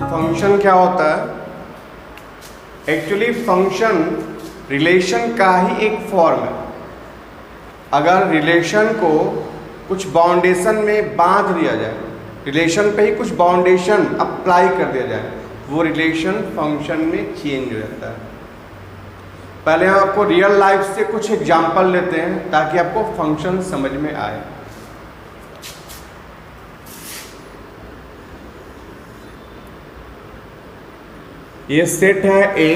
Function क्या होता है? एक्चुअली फंक्शन रिलेशन का ही एक फॉर्म है। अगर रिलेशन को कुछ बाउंडेशन में बांध दिया जाए, रिलेशन पे ही कुछ बाउंडेशन अप्लाई कर दिया जाए, वो रिलेशन फंक्शन में चेंज हो जाता है। पहले हम आपको रियल लाइफ से कुछ एग्जांपल लेते हैं ताकि आपको फंक्शन समझ में आए। ये सेट है ए,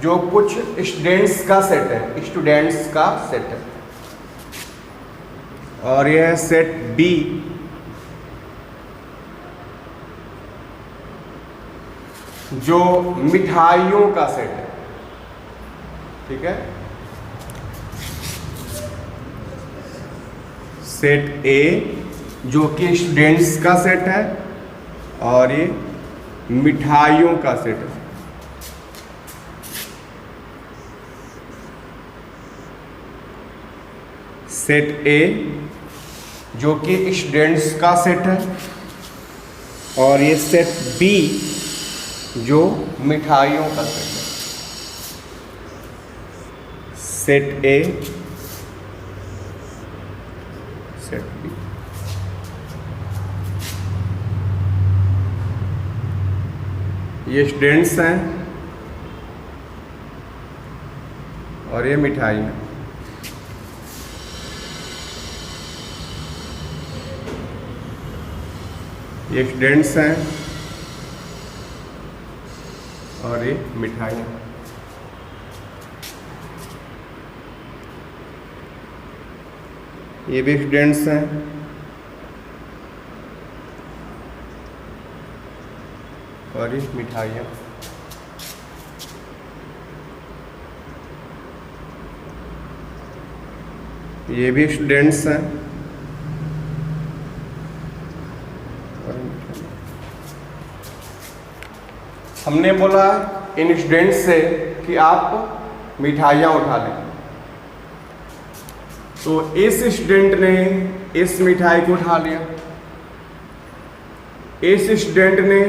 जो कुछ स्टूडेंट्स का सेट है, स्टूडेंट्स का सेट है। और यह है सेट बी, जो मिठाइयों का सेट है। ठीक है, सेट ए जो कि स्टूडेंट्स का सेट है और ये मिठाइयों का सेट है। सेट ए जो कि स्टूडेंट्स का सेट है और ये सेट बी जो मिठाइयों का सेट है। Set A, set B. ये स्टूडेंट्स हैं और ये मिठाई है। ये स्टूडेंट्स हैं और ये मिठाई है। ये भी स्टूडेंट्स हैं और ये मिठाई है। ये भी स्टूडेंट्स हैं और मिठाई। हमने बोला इन स्टूडेंट्स से कि आप मिठाइयाँ उठा लें, तो इस स्टूडेंट ने इस मिठाई को उठा लिया, इस स्टूडेंट ने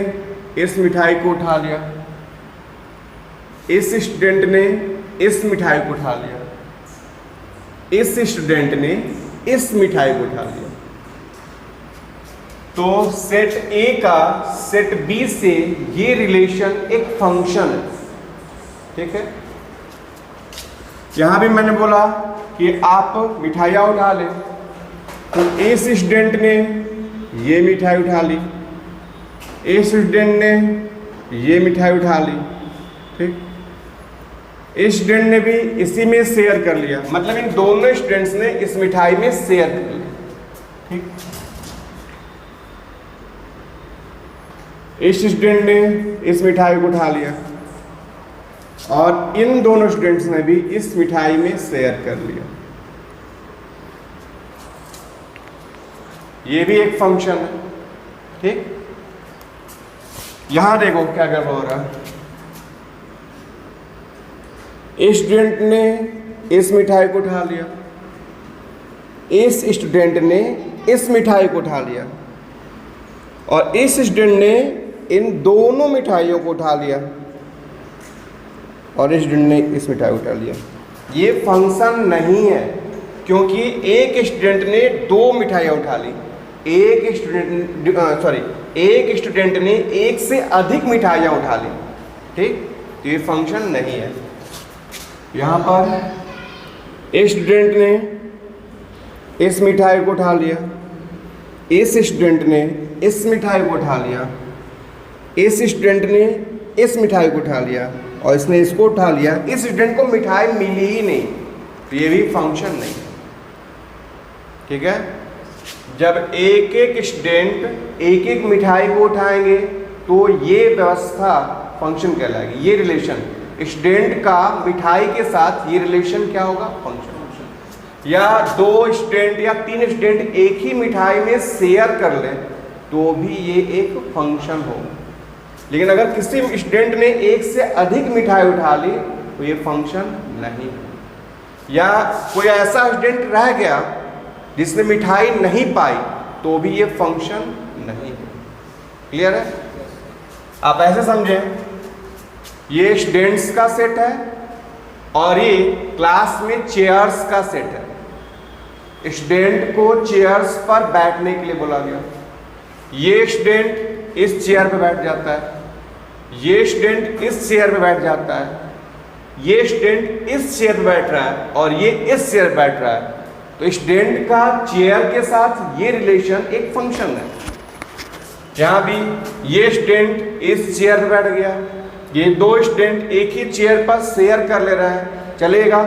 इस मिठाई को उठा लिया, इस स्टूडेंट ने इस मिठाई को उठा लिया, इस स्टूडेंट ने इस मिठाई को उठा लिया। तो सेट ए का सेट बी से ये रिलेशन एक फंक्शन है। ठीक है, यहां भी मैंने बोला कि आप मिठाइयाँ उठा लें, तो इस स्टूडेंट ने ये मिठाई उठा ली, इस स्टूडेंट ने ये मिठाई उठा ली। ठीक, इस स्टूडेंट ने भी इसी में शेयर कर लिया, मतलब इन दोनों स्टूडेंट्स ने इस मिठाई में शेयर कर लिया। ठीक, इस स्टूडेंट ने इस मिठाई को उठा लिया और इन दोनों स्टूडेंट्स ने भी इस मिठाई में शेयर कर लिया। ये भी एक फंक्शन है। ठीक, यहां देखो क्या क्या हो रहा है। इस स्टूडेंट ने इस मिठाई को उठा लिया, इस स्टूडेंट ने इस मिठाई को उठा लिया और इस स्टूडेंट ने इन दोनों मिठाइयों को उठा लिया और इस स्टूडेंट ने इस मिठाई को उठा लिया। ये फंक्शन नहीं है क्योंकि एक स्टूडेंट ने दो मिठाइयाँ उठा ली, एक स्टूडेंट ने एक से अधिक मिठाइयाँ उठा ली। ठीक, तो ये फंक्शन नहीं है। यहाँ पर इस स्टूडेंट ने इस मिठाई को उठा लिया, इस स्टूडेंट ने इस मिठाई को उठा लिया, इस स्टूडेंट ने इस मिठाई को उठा लिया और इसने इसको उठा लिया। इस स्टूडेंट को मिठाई मिली ही नहीं, तो ये भी फंक्शन नहीं है। ठीक है, जब एक एक स्टूडेंट एक एक मिठाई को उठाएंगे तो ये व्यवस्था फंक्शन कहलाएगी। ये रिलेशन स्टूडेंट का मिठाई के साथ ये रिलेशन क्या होगा? फंक्शन। या दो स्टूडेंट या तीन स्टूडेंट एक ही मिठाई में शेयर कर लें तो भी ये एक फंक्शन होगा। लेकिन अगर किसी स्टूडेंट ने एक से अधिक मिठाई उठा ली तो ये फंक्शन नहीं है। या कोई ऐसा स्टूडेंट रह गया जिसने मिठाई नहीं पाई तो भी ये फंक्शन नहीं है। क्लियर है? आप ऐसे समझें, ये स्टूडेंट्स का सेट है और ये क्लास में चेयर्स का सेट है। स्टूडेंट को चेयर्स पर बैठने के लिए बोला गया। ये स्टूडेंट इस चेयर पे बैठ जाता है, ये स्टूडेंट इस चेयर पे बैठ जाता है, ये स्टूडेंट इस चेयर पे बैठ रहा है और ये इस चेयर पे बैठ रहा है। तो स्टूडेंट का चेयर के साथ ये रिलेशन एक फंक्शन है। जहां भी ये स्टूडेंट इस चेयर पे बैठ गया, ये दो स्टूडेंट एक ही चेयर पर शेयर कर ले रहे हैं, चलेगा,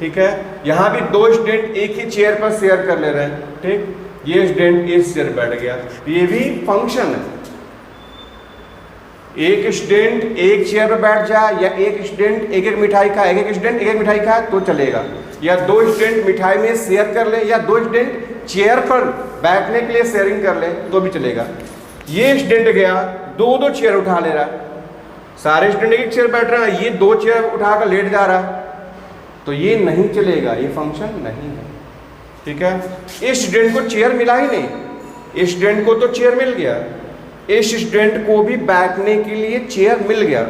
ठीक है। यहाँ भी दो स्टूडेंट एक ही चेयर पर शेयर कर ले रहे हैं, ठीक। ये स्टूडेंट इस चेयर पर बैठ गया, ये भी फंक्शन है। एक स्टूडेंट एक चेयर पर बैठ जाए या एक स्टूडेंट एक एक मिठाई खाए, एक स्टूडेंट एक मिठाई खाए तो चलेगा, या दो स्टूडेंट मिठाई में शेयर कर ले, या दो स्टूडेंट चेयर पर बैठने के लिए शेयरिंग कर ले तो भी चलेगा। ये स्टूडेंट गया दो दो चेयर उठा ले रहा है, सारे स्टूडेंट एक चेयर बैठ रहे हैं, ये दो चेयर उठाकर लेट जा रहा है, तो ये नहीं चलेगा, ये फंक्शन नहीं है, ठीक है। इस स्टूडेंट को चेयर मिला ही नहीं, इस स्टूडेंट को तो चेयर मिल गया, इस स्टूडेंट को भी बैठने के लिए चेयर मिल गया,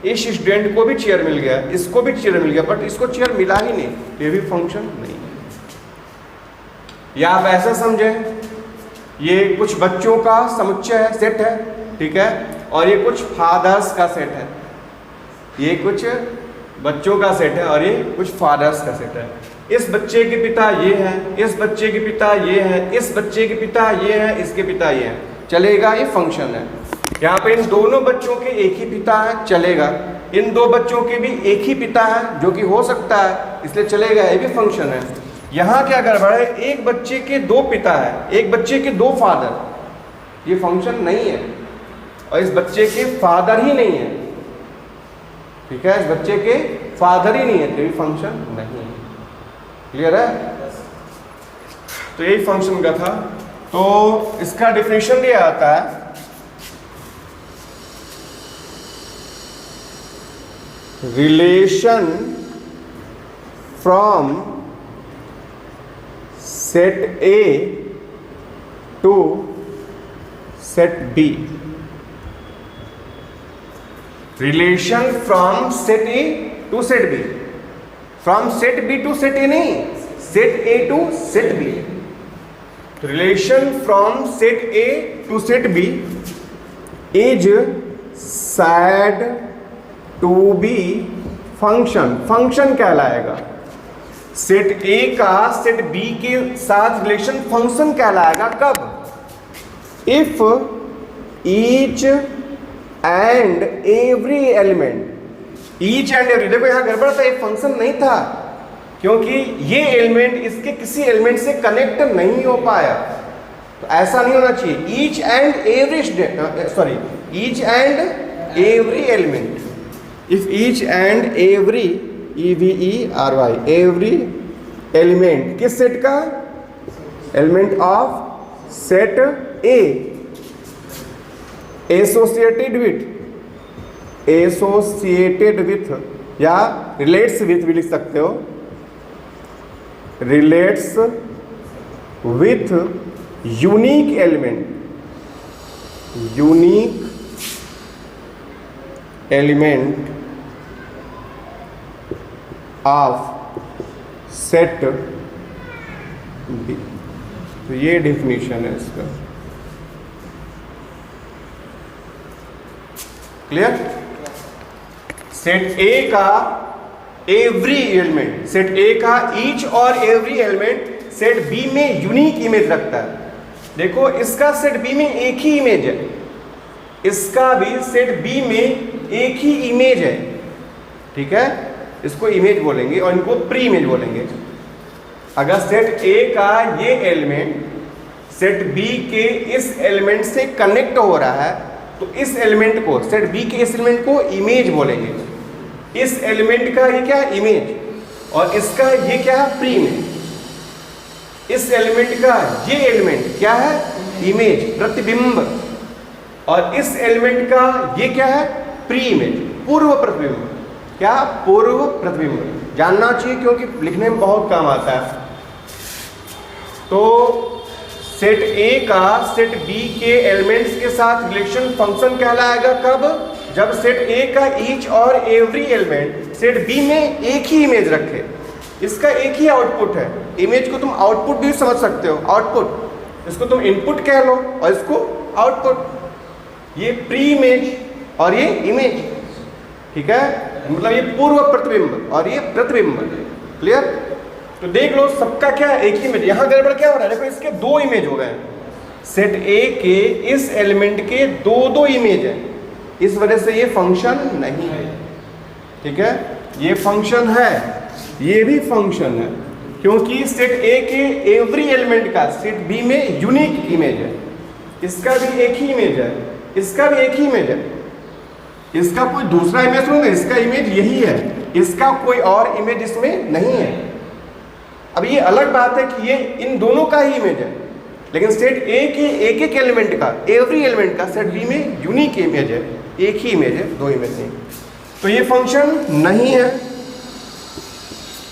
इस स्टूडेंट को भी चेयर मिल गया, इसको भी चेयर मिल गया, बट इसको चेयर मिला ही नहीं, ये भी फंक्शन नहीं है। या आप ऐसा समझें, ये कुछ बच्चों का समुच्चय है, सेट है, ठीक है, और ये कुछ फादर्स का सेट है, ये कुछ बच्चों का सेट है और ये कुछ फादर्स का सेट है। इस बच्चे के पिता ये हैं, इस बच्चे के पिता ये हैं, इस बच्चे के पिता ये हैं, इसके पिता ये हैं, चलेगा, ये फंक्शन है। यहाँ पे इन दोनों बच्चों के एक ही पिता है, चलेगा। इन दो बच्चों के भी एक ही पिता है, जो कि हो सकता है, इसलिए चलेगा, ये भी फंक्शन है। यहाँ क्या गड़बड़ है, एक बच्चे के दो पिता है, एक बच्चे के दो फादर, ये फंक्शन नहीं है, और इस बच्चे के फादर ही नहीं है, ठीक है, इस बच्चे के फादर ही नहीं है, तो ये फंक्शन नहीं है। क्लियर है? तो यही फंक्शन का था। तो इसका डिफिनेशन दिया आता है, relation from set A to set B. Relation from set A to set B, from set B to set A नहीं, set A to set B. Relation from set A to set B is said to be function, function कहलाएगा। Set A का set B के साथ relation function कहलाएगा कब? If each and every element, each and every, देखो यहां गड़बड़ था, ये फंक्शन नहीं था, क्योंकि ये एलिमेंट इसके किसी एलिमेंट से कनेक्ट नहीं हो पाया, तो ऐसा नहीं होना चाहिए। Each and every, sorry, each and every element, if each and every, EVERY, every element किस सेट का? Element of set A, associated with या रिलेट्स विथ भी लिख सकते हो, relates with unique element, unique element of set B. तो ये definition है इसका। क्लियर? सेट ए का एवरी एलिमेंट, सेट ए का ईच और एवरी एलिमेंट सेट बी में यूनिक इमेज रखता है। देखो इसका सेट बी में एक ही इमेज है, इसका भी सेट बी में एक ही इमेज है, ठीक है, इसको इमेज बोलेंगे और इनको प्री इमेज बोलेंगे। अगर सेट ए का ये एलिमेंट सेट बी के इस एलिमेंट से कनेक्ट हो रहा है, तो इस एलिमेंट को, सेट बी के इस एलिमेंट को इमेज बोलेंगे। इस एलिमेंट का ये क्या है? इमेज, और इसका ये क्या है? Pre image. इस एलिमेंट का ये एलिमेंट क्या है? इमेज, प्रतिबिंब, और इस एलिमेंट का ये क्या है? प्री इमेज, पूर्व प्रतिबिंब। क्या? पूर्व प्रतिबिंब। जानना चाहिए क्योंकि लिखने में बहुत काम आता है। तो सेट ए का सेट बी के एलिमेंट्स के साथ रिलेशन फंक्शन कहलाएगा कब? जब सेट ए का ईच और एवरी एलिमेंट सेट बी में एक ही इमेज रखे, इसका एक ही आउटपुट है। इमेज को तुम आउटपुट भी समझ सकते हो, आउटपुट, इसको तुम इनपुट कह लो और इसको आउटपुट। ये प्री इमेज और ये इमेज, ठीक है, मतलब ये पूर्व प्रतिबिंब और ये प्रतिबिंब। क्लियर? तो देख लो सबका क्या है, एक ही इमेज। यहाँ गड़बड़ क्या हो रहा है, देखो इसके दो इमेज हो गए। सेट ए के इस एलिमेंट के दो दो इमेज है, इस वजह से ये फंक्शन नहीं है। ठीक है, ये फंक्शन है, ये भी फंक्शन है, क्योंकि सेट ए के एवरी एलिमेंट का सेट बी में यूनिक इमेज है। इसका भी एक ही इमेज है, इसका भी एक ही इमेज है, इसका कोई दूसरा इमेज नहीं है, इसका इमेज यही है, इसका कोई और इमेज इसमें नहीं है। अब ये अलग बात है कि ये इन दोनों का ही इमेज है, लेकिन सेट ए के एक एक एलिमेंट का, एवरी एलिमेंट का सेट बी में यूनिक इमेज है, एक ही इमेज है, दो इमेज नहीं। तो ये फंक्शन नहीं है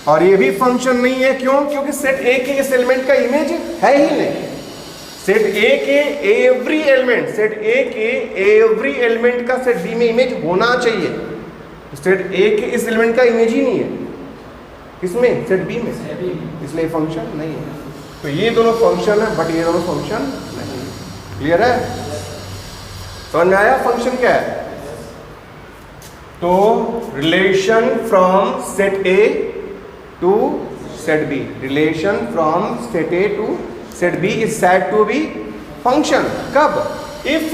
और ये भी फंक्शन नहीं है। क्यों? क्योंकि सेट ए के इस एलिमेंट का इमेज है ही नहीं। सेट ए के एवरी एलिमेंट, सेट ए के एवरी एलिमेंट का सेट बी में इमेज होना चाहिए। सेट ए के इस एलिमेंट का इमेज ही नहीं है, किसमें? सेट बी में, इसलिए फंक्शन नहीं है। तो ये दोनों फंक्शन है, बट ये दोनों फंक्शन नहीं है। क्लियर है? समझ में आया फंक्शन क्या है? तो relation from set A to set B, relation from set A to set B is said to be function. कब? if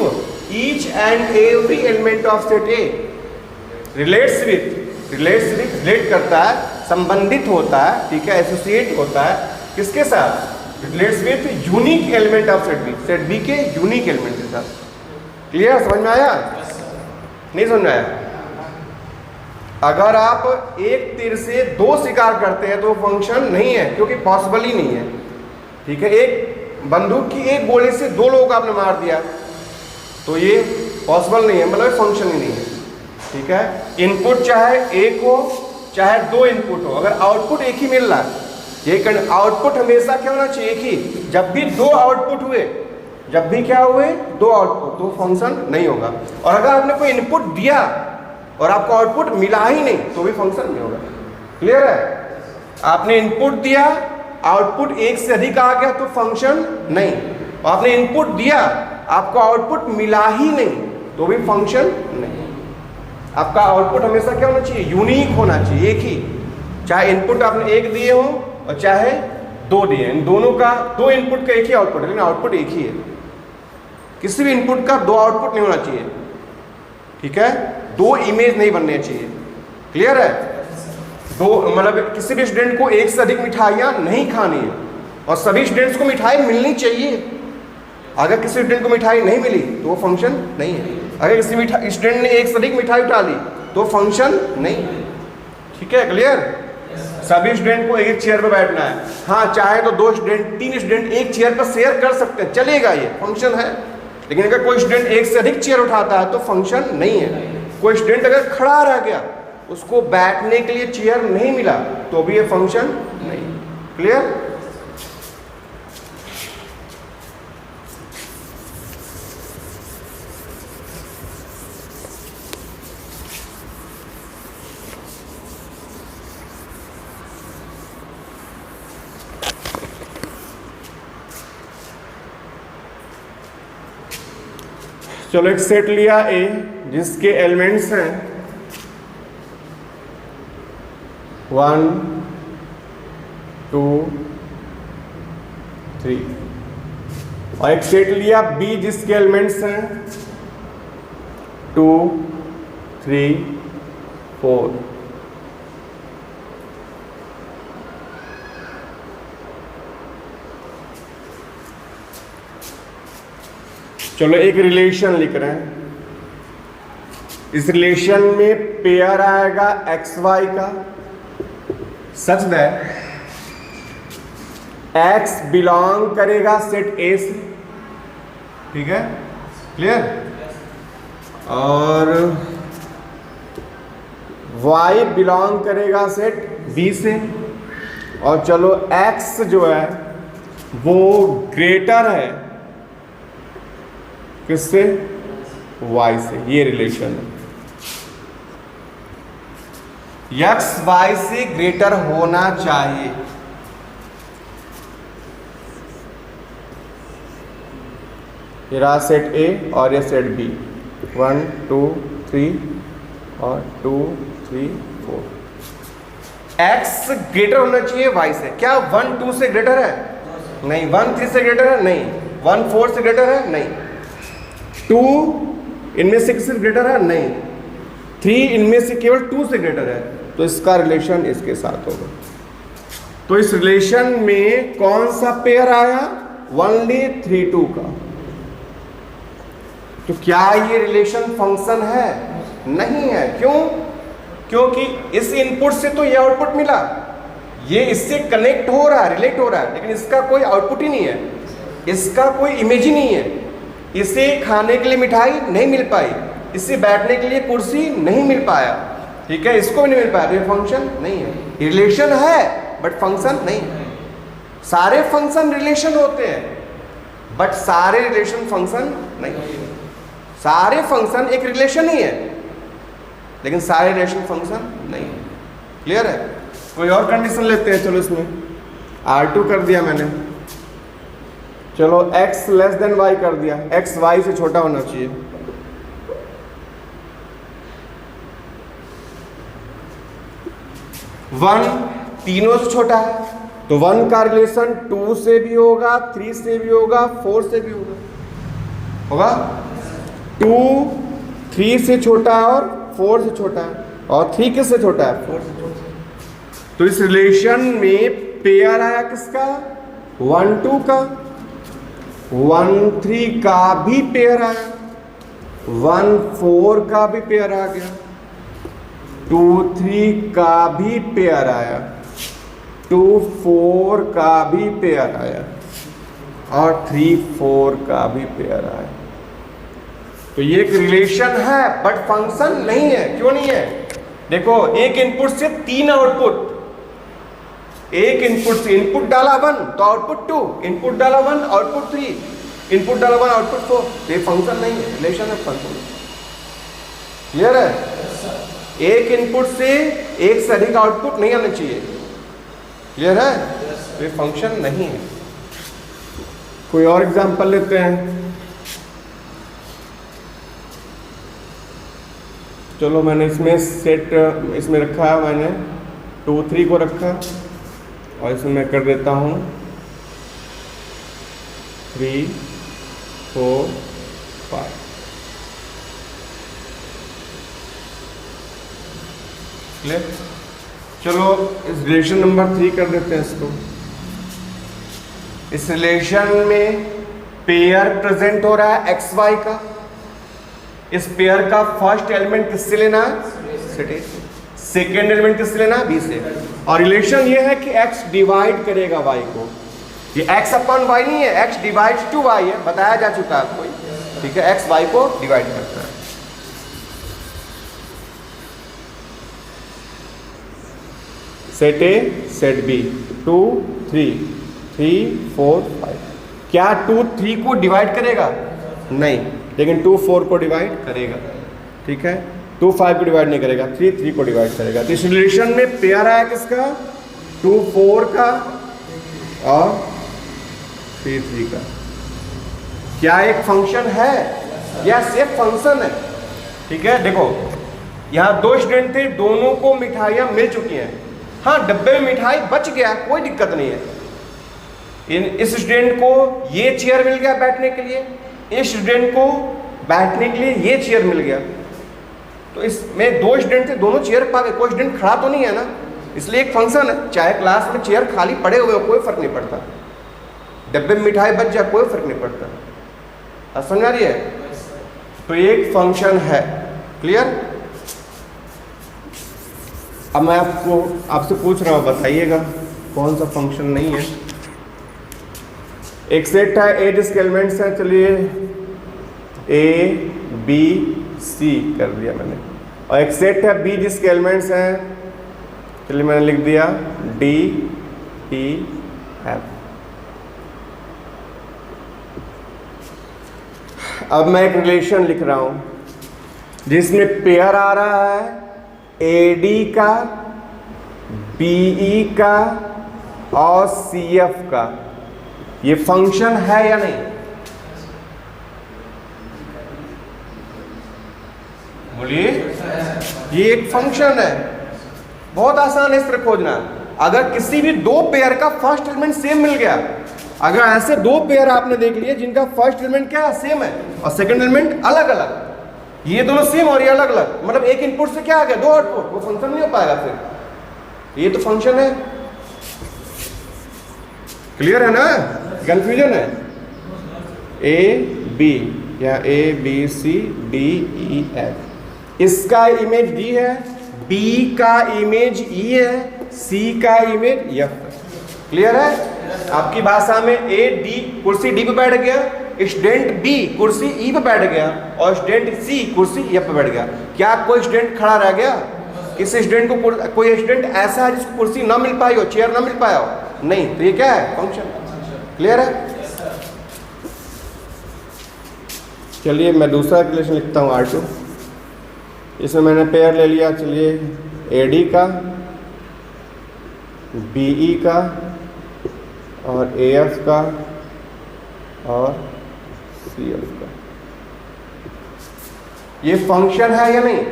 each and every element of set A relates with relate करता है, संबंधित होता है, ठीक है, एसोसिएट होता है किसके साथ? Relates with unique element of set B, set B के यूनिक एलिमेंट के साथ। क्लियर? समझ में आया? नहीं समझ में आया? अगर आप एक तीर से दो शिकार करते हैं तो फंक्शन नहीं है, क्योंकि पॉसिबल ही नहीं है। ठीक है, एक बंदूक की एक गोली से दो लोगों को आपने मार दिया, तो ये पॉसिबल नहीं है, मतलब फंक्शन ही नहीं है। ठीक है, इनपुट चाहे एक हो चाहे दो इनपुट हो, अगर आउटपुट एक ही मिल रहा है, ये आउटपुट हमेशा क्या होना चाहिए? एक ही। जब भी दो आउटपुट हुए, जब भी क्या हुए? दो आउटपुट, तो फंक्शन नहीं होगा। और अगर आपने कोई इनपुट दिया और आपको आउटपुट मिला ही नहीं, तो भी फंक्शन नहीं होगा। क्लियर है? आपने इनपुट दिया, आउटपुट एक से अधिक आ गया तो फंक्शन नहीं। आपने इनपुट दिया, आपको आउटपुट मिला ही नहीं, तो भी फंक्शन नहीं। आपका आउटपुट हमेशा क्या होना चाहिए? यूनिक होना चाहिए, एक ही। चाहे इनपुट आपने एक दिए हो और चाहे दो दिए, इन दोनों का, दो इनपुट का एक ही आउटपुट है, लेकिन आउटपुट एक ही है। किसी भी इनपुट का दो आउटपुट नहीं होना चाहिए। ठीक है, दो इमेज नहीं बनने चाहिए। क्लियर है? दो मतलब किसी भी स्टूडेंट को एक से अधिक मिठाइयाँ नहीं खानी है, और सभी स्टूडेंट्स को मिठाई मिलनी चाहिए। अगर किसी स्टूडेंट को मिठाई नहीं मिली तो वो फंक्शन नहीं है। अगर किसी स्टूडेंट ने एक से अधिक मिठाई उठा ली तो फंक्शन नहीं है। ठीक है, क्लियर? सभी स्टूडेंट को एक चेयर पर बैठना है। हाँ, चाहे तो दो स्टूडेंट, तीन स्टूडेंट एक चेयर पर शेयर कर सकते हैं, चलेगा, ये फंक्शन है। लेकिन अगर कोई स्टूडेंट एक से अधिक चेयर उठाता है तो फंक्शन नहीं है। कोई स्टूडेंट अगर खड़ा रह गया, उसको बैठने के लिए चेयर नहीं मिला, तो भी ये फंक्शन नहीं। क्लियर? चलो एक सेट लिया ए, जिसके एलिमेंट्स हैं 1 2 3, और एक सेट लिया बी जिसके एलिमेंट्स हैं 2 3 4। चलो एक रिलेशन लिख रहे हैं। इस रिलेशन में पेयर आएगा XY का, सच दैट X बिलोंग करेगा सेट A से। ठीक है, क्लियर? और Y बिलोंग करेगा सेट B से। और चलो X जो है वो ग्रेटर है किससे? y से। ये रिलेशन है, x y से ग्रेटर होना चाहिए। ये रहा सेट A और ये सेट B, 1 2 3 और 2 3 4। x ग्रेटर होना चाहिए y से। क्या 1 2 से ग्रेटर है? नहीं। 1 3 से ग्रेटर है? नहीं। 1 4 से ग्रेटर है? नहीं। 2 इनमें से किससे ग्रेटर है? नहीं। 3 इनमें से केवल 2 से ग्रेटर है, तो इसका रिलेशन इसके साथ होगा। तो इस रिलेशन में कौन सा पेयर आया? ओनली 3 2 का। तो क्या ये रिलेशन फंक्शन है? नहीं है। क्यों? क्योंकि इस इनपुट से तो ये आउटपुट मिला, ये इससे कनेक्ट हो रहा है, रिलेट हो रहा है, लेकिन इसका कोई आउटपुट ही नहीं है, इसका कोई इमेज ही नहीं है। इसे खाने के लिए मिठाई नहीं मिल पाई, इससे बैठने के लिए कुर्सी नहीं मिल पाया, ठीक है, इसको भी नहीं मिल पाया, तो ये फंक्शन नहीं है। रिलेशन है बट फंक्शन नहीं है। सारे फंक्शन रिलेशन होते हैं बट सारे रिलेशन फंक्शन नहीं। सारे फंक्शन एक रिलेशन ही है लेकिन सारे रिलेशन फंक्शन नहीं है। क्लियर है? कोई और कंडीशन लेते हैं। चलो इसमें R2 कर दिया मैंने, चलो x लेस देन y कर दिया, x y से छोटा होना चाहिए। वन तीनों से छोटा है, तो 1 का रिलेशन 2 से भी होगा, 3 से भी होगा, 4 से भी होगा। 2 3 से छोटा है और 4 से छोटा है, और 3 किससे छोटा है? 4 से छोटा है। तो इस रिलेशन में पेयर आया किसका? 1 2 का। 1 3 का भी पेयर आया, 1 4 का भी पेयर आ गया, 2 3 का भी पेयर आया, 2 4 का भी पेयर आया, और 3 4 का भी पेयर आया। तो ये एक रिलेशन है बट फंक्शन नहीं है। क्यों नहीं है? देखो, एक इनपुट से 3 आउटपुट, एक इनपुट से इनपुट डाला 1 तो आउटपुट 2, इनपुट डाला 1 आउटपुट 3, इनपुट डाला 1 आउटपुट 4। तो ये फंक्शन नहीं है, रिलेशन है, फंक्शन। क्लियर है? एक इनपुट से एक से अधिक आउटपुट नहीं आना चाहिए। क्लियर है? तो ये फंक्शन नहीं है। कोई और एग्जांपल लेते हैं। चलो मैंने इसमें सेट इसमें रखा है, मैंने 2 3 को रखा, और इसमें मैं कर देता हूँ 3 4 5। क्लियर? चलो इस रिलेशन नंबर 3 कर देते हैं इसको। इस रिलेशन में पेयर प्रेजेंट हो रहा है एक्स वाई का। इस पेयर का फर्स्ट एलिमेंट किससे लेना है? सेट ए। सेकेंड एलिमेंट किससे लेना है? बी से। और रिलेशन ये है कि x डिवाइड करेगा y को। ये x अपॉन y नहीं है, x डिवाइड्स टू y है, बताया जा चुका है आपको। ठीक है, x y को डिवाइड करता है। Set A set B 2 3 3 4 5। क्या 2 3 को डिवाइड करेगा? नहीं, लेकिन 2 4 को डिवाइड करेगा। ठीक है, 2 5 को डिवाइड नहीं करेगा, 3 3 को डिवाइड करेगा। तो इस रिलेशन में पेयर आया किसका? 2 4 का और 3 3 का। क्या एक फंक्शन है? यस, एक फंक्शन है। ठीक है, देखो यहाँ 2 स्टूडेंट थे, दोनों को मिठाइयाँ मिल चुकी हैं। हाँ, डब्बे में मिठाई बच गया, कोई दिक्कत नहीं है। इस स्टूडेंट को ये चेयर मिल गया बैठने के लिए, इस स्टूडेंट को बैठने के लिए ये चेयर मिल गया। तो इसमें 2 स्टूडेंट थे, दोनों चेयर पा गए, कोई स्टूडेंट खड़ा तो नहीं है ना, इसलिए एक फंक्शन है। चाहे क्लास में चेयर खाली पड़े हुए हो, कोई फर्क नहीं पड़ता। डब्बे में मिठाई बच जाए, कोई फर्क नहीं पड़ता। अब समझ आ रही है? तो एक फंक्शन है। क्लियर? अब मैं आपसे पूछ रहा हूँ, बताइएगा कौन सा फंक्शन नहीं है। एक सेट है ए जिसके एलिमेंट्स हैं, चलिए ए बी सी कर दिया मैंने, और एक सेट है बी जिसके एलिमेंट्स हैं, चलिए मैंने लिख दिया डी ई एफ। अब मैं एक रिलेशन लिख रहा हूं जिसमें पेयर आ रहा है एडी का, बीई का और सीएफ का। ये फंक्शन है या नहीं? बोलिए। ये एक फंक्शन है, बहुत आसान है इस पर खोजना। अगर किसी भी दो पेयर का फर्स्ट एलिमेंट सेम मिल गया, अगर ऐसे दो पेयर आपने देख लिए जिनका फर्स्ट एलिमेंट क्या है, सेम है, और सेकंड एलिमेंट अलग अलग, ये दोनों सेम और ये अलग अलग, मतलब एक इनपुट से क्या आ गया, दो आउटपुट, वो फंक्शन नहीं हो पाएगा फिर। ये तो फंक्शन है। क्लियर है ना? कंफ्यूजन है? ए बी या A B C D E F, इसका इमेज डी है, बी का इमेज ई है, सी का इमेज एफ है। क्लियर है? आपकी भाषा में ए डी कुर्सी डी पे बैठ गया, स्टूडेंट बी कुर्सी ई पे बैठ गया और स्टूडेंट सी कुर्सी एफ पे बैठ गया। क्या कोई स्टूडेंट खड़ा रह गया? किस स्टूडेंट को, कोई स्टूडेंट ऐसा है जिसको कुर्सी ना मिल पाई हो, चेयर ना मिल पाया हो? नहीं। तो ये क्या है? फंक्शन। क्लियर है? चलिए मैं दूसरा रिलेशन लिखता हूँ R2। इसमें मैंने पेयर ले लिया, चलिए AD का, BE का और AF का और CF का। ये फंक्शन है या नहीं?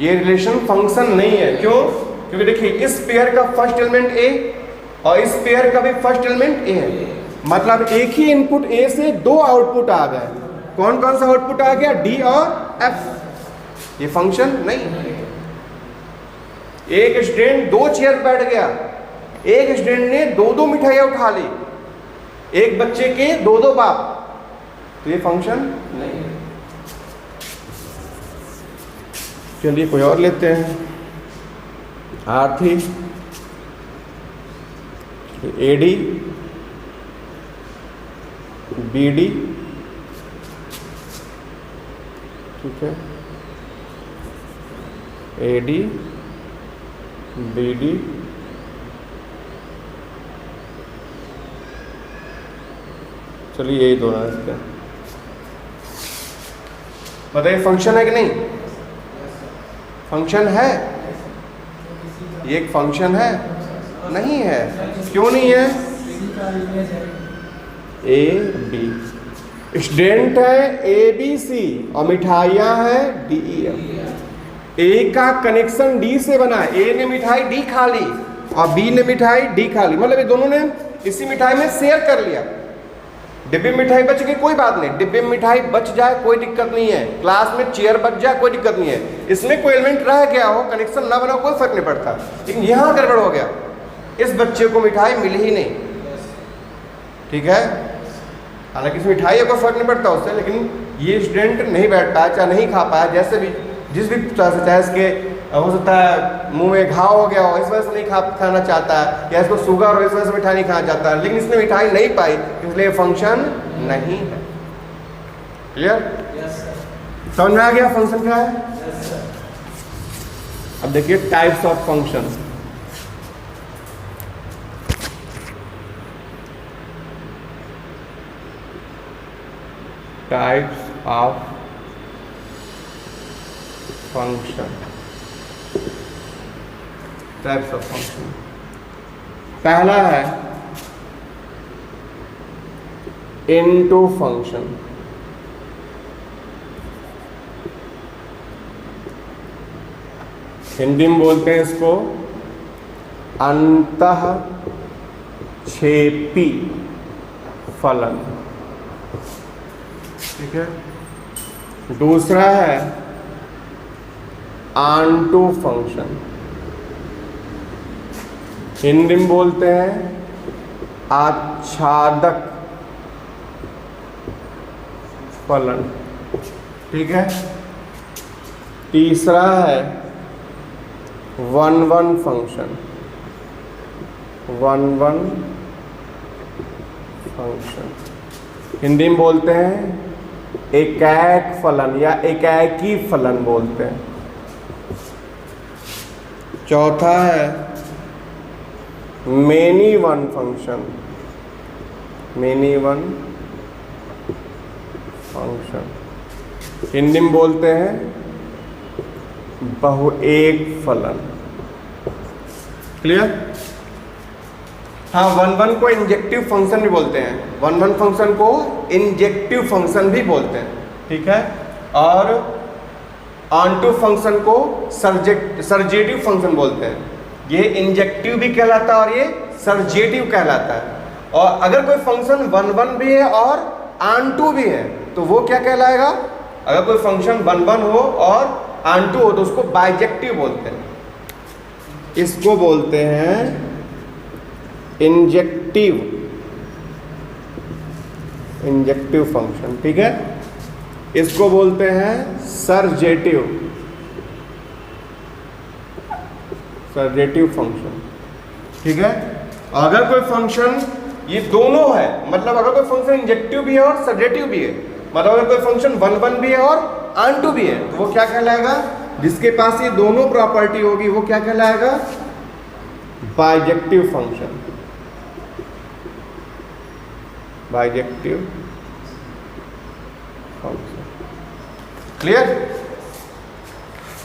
ये रिलेशन फंक्शन नहीं है। क्यों? क्योंकि देखिए इस पेयर का फर्स्ट एलिमेंट A और इस पेयर का भी फर्स्ट एलिमेंट A है, मतलब एक ही इनपुट A से दो आउटपुट आ गए। कौन कौन सा आउटपुट आ गया? D और F। ये फंक्शन नहीं। एक स्टूडेंट दो चेयर बैठ गया, एक स्टूडेंट ने दो दो मिठाइयां उठा ली, एक बच्चे के दो दो बाप, तो ये फंक्शन नहीं है। चलिए कोई और लेते हैं। R3 AD BD, ठीक है, AD BD चलिए यही दोनों है इसके। बताइए फंक्शन है कि नहीं? फंक्शन है? ये एक फंक्शन है? नहीं है। क्यों नहीं है? ए बी स्टूडेंट है, ए बी सी, और मिठाइयां हैं डी ई एफ। ए का कनेक्शन डी से बना है, ए ने मिठाई डी खा ली और बी ने मिठाई डी खा ली, मतलब ये दोनों ने इसी मिठाई में शेयर कर लिया। डिब्बे में मिठाई बच गई, कोई बात नहीं, डिब्बे में मिठाई बच जाए कोई दिक्कत नहीं है, क्लास में चेयर बच जाए कोई दिक्कत नहीं है, इसमें कोई एलिमेंट रह गया हो, कनेक्शन ना बना, कोई फर्क नहीं पड़ता। लेकिन यहाँ गड़बड़ हो गया, इस बच्चे को मिठाई मिली ही नहीं। ठीक है, हालांकि इस मिठाई कोई फर्क नहीं पड़ता उससे, लेकिन ये स्टूडेंट नहीं बैठ पाया, चाहे नहीं खा पाया, जैसे भी जिस भी तरह से, चाहे इसके हो सकता है मुंह में घाव हो गया हो, इस वजह से नहीं खाना चाहता है, या इसको शुगर हो इस वजह से मिठाई नहीं खाना चाहता है, लेकिन इसने मिठाई नहीं पाई, इसलिए फंक्शन नहीं है। क्लियर? समझ में आ गया फंक्शन क्या है? अब देखिए types of function. Types of function, types of function. पहला है इनटू फंक्शन। हिंदी में बोलते हैं इसको अंतः क्षेपी फलन। ठीक है। दूसरा है आंटू फंक्शन, हिंदी में बोलते हैं आच्छादक फलन। ठीक है। तीसरा है one one function, one one function Hindi में बोलते हैं एकैक फलन या एकैकी फलन बोलते हैं। चौथा है many one function, many one function, Hindi में बोलते हैं बहुएक फलन। क्लियर? हाँ, वन को इंजेक्टिव फंक्शन भी बोलते हैं, वन फंक्शन को इंजेक्टिव फंक्शन भी बोलते हैं, ठीक है। और ऑनटू फंक्शन को सर्जेटिव फंक्शन बोलते हैं। ये इंजेक्टिव भी कहलाता है और ये सर्जेटिव कहलाता है। और अगर कोई फंक्शन वन भी है और ऑनटू भी है तो वो क्या कहलाएगा? अगर कोई फंक्शन वन हो और ऑनटू हो तो उसको बाइजेक्टिव बोलते हैं। इसको बोलते हैं इंजेक्टिव फंक्शन, ठीक है। इसको बोलते हैं सर्जेटिव फंक्शन, ठीक है। अगर कोई फंक्शन ये दोनों है, मतलब अगर कोई फंक्शन इंजेक्टिव भी है और सर्जेटिव भी है, मतलब अगर कोई फंक्शन वन भी है और ऑनटू भी है, तो वो क्या कहलाएगा? जिसके पास ये दोनों प्रॉपर्टी होगी वो क्या कहलाएगा? Bijective function, bijective function. Clear?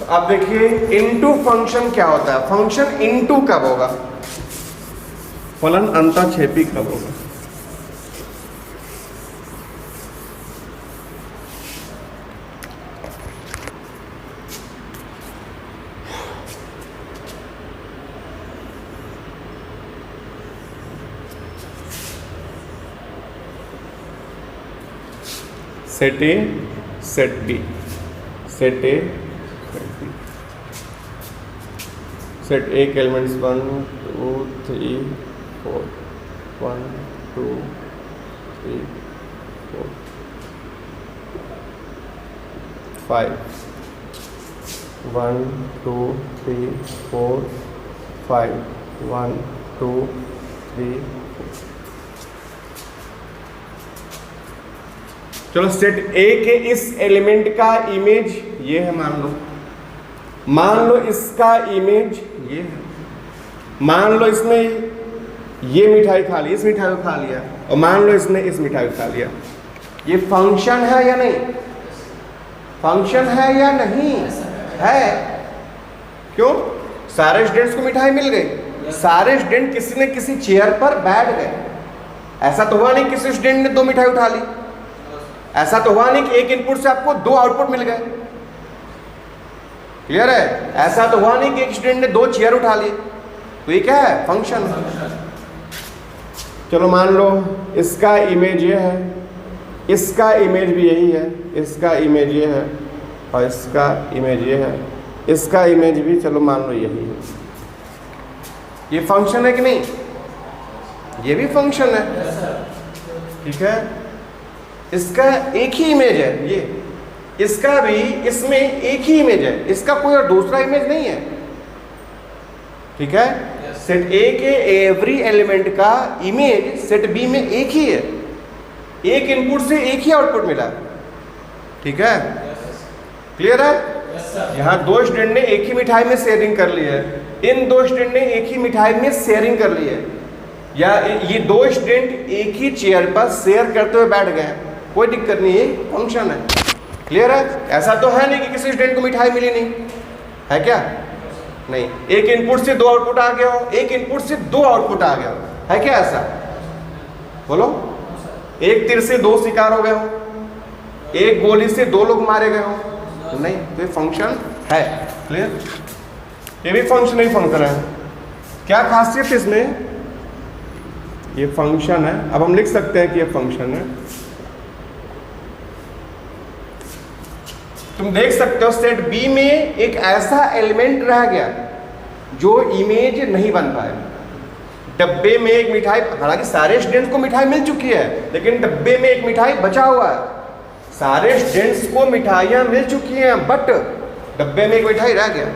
अब देखिए इनटू फंक्शन क्या होता है। फंक्शन इनटू कब होगा? फलन अंतःक्षेपी कब होगा? Set A, set B, set A, set A के एलिमेंट्स 1 2 3 4, 1 2 3 4 5, 1 2 3 4 5, 1 2 3 4। चलो सेट ए के इस एलिमेंट का इमेज ये है, मान लो इसका इमेज ये है। मान लो इसने ये मिठाई खा ली, इस मिठाई को खा लिया, और मान लो इसने इस मिठाई को खा लिया। ये फंक्शन है या नहीं? फंक्शन है या नहीं है? क्यों? सारे स्टूडेंट्स को मिठाई मिल गई, सारे स्टूडेंट किसी न किसी चेयर पर बैठ गए। ऐसा तो हुआ नहीं किसी स्टूडेंट ने 2 मिठाई उठा ली, ऐसा तो हुआ नहीं कि एक इनपुट से आपको 2 आउटपुट मिल गए। क्लियर है? ऐसा तो हुआ नहीं कि एक स्टूडेंट ने 2 चेयर उठा ली। तो ये क्या है? फंक्शन। चलो मान लो इसका इमेज ये है, इसका इमेज भी यही है, इसका इमेज ये है, और इसका इमेज ये है, इसका इमेज भी चलो मान लो यही है। ये फंक्शन है कि नहीं? ये भी फंक्शन है, ठीक है। इसका एक ही इमेज है, ये इसका भी इसमें एक ही इमेज है, इसका कोई और दूसरा इमेज नहीं है, ठीक है। सेट ए के एवरी एलिमेंट का इमेज सेट बी में एक ही है, एक इनपुट से एक ही आउटपुट मिला, ठीक है। क्लियर है? यहाँ 2 स्टूडेंट ने एक ही मिठाई में शेयरिंग कर ली है, इन 2 स्टूडेंट ने एक ही मिठाई में शेयरिंग कर ली है, या ये 2 स्टूडेंट एक ही चेयर पर शेयर करते हुए बैठ गए, कोई दिक्कत नहीं है, फंक्शन है। क्लियर है? ऐसा तो है नहीं कि किसी स्टूडेंट को मिठाई मिली नहीं है, क्या? नहीं। एक इनपुट से 2 आउटपुट आ गया हो, एक इनपुट से 2 आउटपुट आ गया हो, है क्या ऐसा? बोलो। एक तीर से 2 शिकार हो गए हो, एक गोली से 2 लोग मारे गए हो, तो नहीं, तो ये फंक्शन है। क्लियर? ये भी फंक्शन ही फंक्शन है। क्या खासियत है इसमें? ये फंक्शन है। अब हम लिख सकते हैं कि ये फंक्शन है। तुम देख सकते हो सेट बी में एक ऐसा एलिमेंट रह गया जो इमेज नहीं बन पाया। डब्बे में एक मिठाई, हालांकि सारे स्टूडेंट्स को मिठाई मिल चुकी है, लेकिन डब्बे में एक मिठाई बचा हुआ है। सारे स्टूडेंट्स को मिठाइयाँ मिल चुकी हैं, बट डब्बे में एक मिठाई रह गया।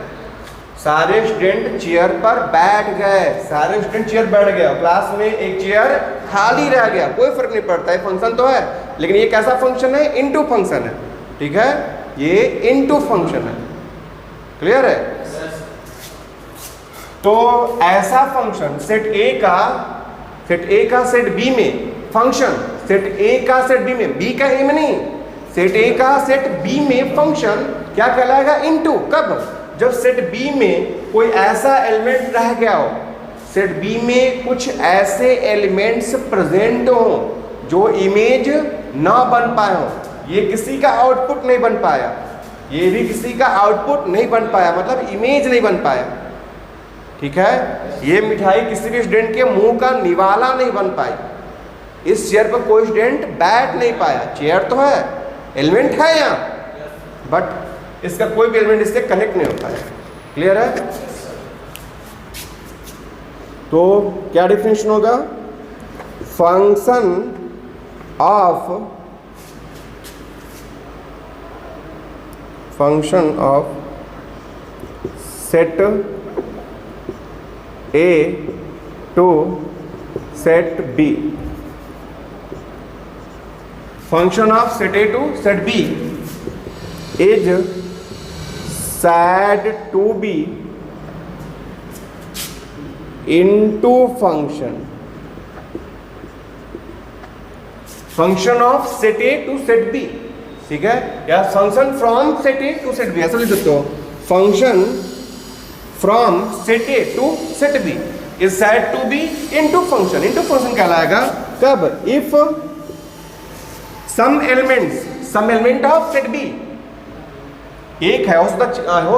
सारे स्टूडेंट चेयर पर बैठ गए, सारे स्टूडेंट चेयर बैठ गए, क्लास में एक चेयर खाली रह गया, कोई फर्क नहीं पड़ता है, फंक्शन तो है। लेकिन ये कैसा फंक्शन है? इनटू फंक्शन है, ठीक है। ये इनटू फंक्शन है। क्लियर है? तो ऐसा फंक्शन सेट ए का सेट बी में फंक्शन, सेट ए का सेट बी में, बी का ए में नहीं, सेट ए का सेट बी में फंक्शन क्या कहलाएगा? इनटू। कब? जब सेट बी में कोई ऐसा एलिमेंट रह गया हो, सेट बी में कुछ ऐसे एलिमेंट्स प्रेजेंट हो जो इमेज ना बन पाए हो। ये किसी का आउटपुट नहीं बन पाया, ये भी किसी का आउटपुट नहीं बन पाया, मतलब इमेज नहीं बन पाया। ठीक है, ये मिठाई किसी भी स्टूडेंट के मुंह का निवाला नहीं बन पाई। इस चेयर पर कोई स्टूडेंट बैठ नहीं पाया। चेयर तो है, एलिमेंट है यहाँ, बट इसका कोई भी एलिमेंट इससे कनेक्ट नहीं होता है। क्लियर है? तो क्या डिफिनेशन होगा? Function of set A to set B. Function of set A to set B is said to be into function. Function of set A to set B. ठीक है, या function from set A to set B, ऐसा लिख सकते हो। Function from set A to set B is said to be into function. Into function कहलाएगा कब? If some element of set B एक है, हो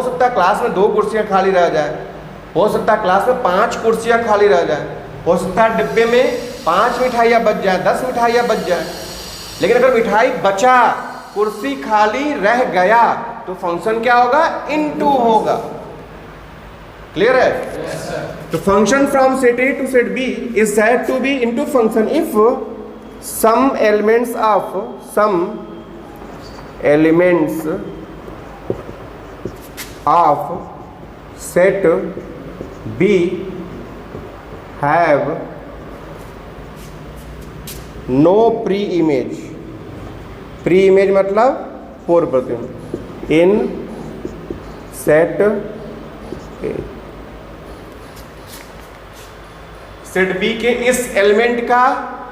सकता है क्लास में 2 कुर्सियां खाली रह जाए, हो सकता है क्लास में 5 कुर्सियां खाली रह जाए, हो सकता है डिब्बे में 5 मिठाइयां बच जाए, 10 मिठाइयां बच जाए। लेकिन अगर मिठाई बचा, कुर्सी खाली रह गया, तो फंक्शन क्या होगा? इनटू होगा। क्लियर है? तो function from set A to set B is said to be into function if some elements of set B have no pre image. Pre image मतलब पूर्व प्रतिबिंब in set A. Set B के इस element का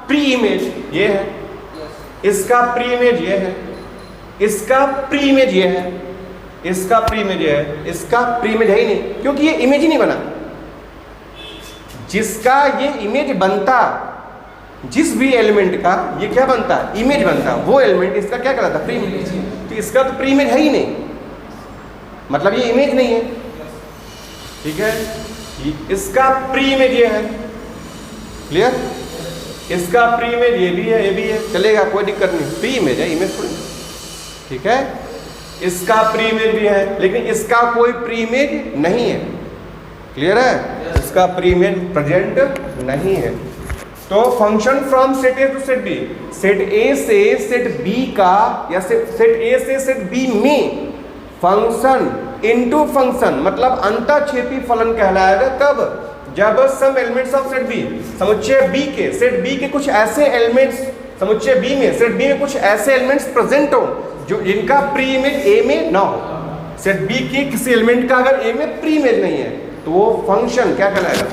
pre image ये है, इसका pre image ये है, इसका प्री इमेज ये है, इसका प्री इमेज ये है, इसका प्री इमेज है ही नहीं, क्योंकि ये इमेज ही नहीं बना। जिसका ये इमेज बनता, जिस भी एलिमेंट का ये क्या बनता? इमेज बनता, वो एलिमेंट इसका क्या कहलाता? Pre image. तो इसका तो प्री इमेज है ही नहीं, मतलब ये इमेज नहीं है। ठीक है, इसका प्री इमेज ये है। क्लियर? इसका प्री इमेज ये भी है, ये भी है, चलेगा, कोई दिक्कत नहीं। प्री इमेज है, इमेज थोड़ी। ठीक है, इसका प्री इमेज भी है, लेकिन इसका कोई प्री इमेज नहीं है। क्लियर है? इसका प्री इमेज प्रेजेंट नहीं है। तो function from set A to set B, set A से सेट बी का या सेट ए से सेट बी में फंक्शन इनटू फंक्शन मतलब अंतःक्षेपी फलन कहलाएगा। कब? जब some elements of set B, समुच्चय बी के, सेट बी के कुछ ऐसे एलिमेंट्स, समुच्चय बी में, सेट बी में कुछ ऐसे एलिमेंट्स प्रेजेंट हो जो जिनका प्री इमेज ए में ना हो। सेट बी के किसी एलिमेंट का अगर ए में प्री इमेज नहीं है तो वो फंक्शन क्या कहलाएगा?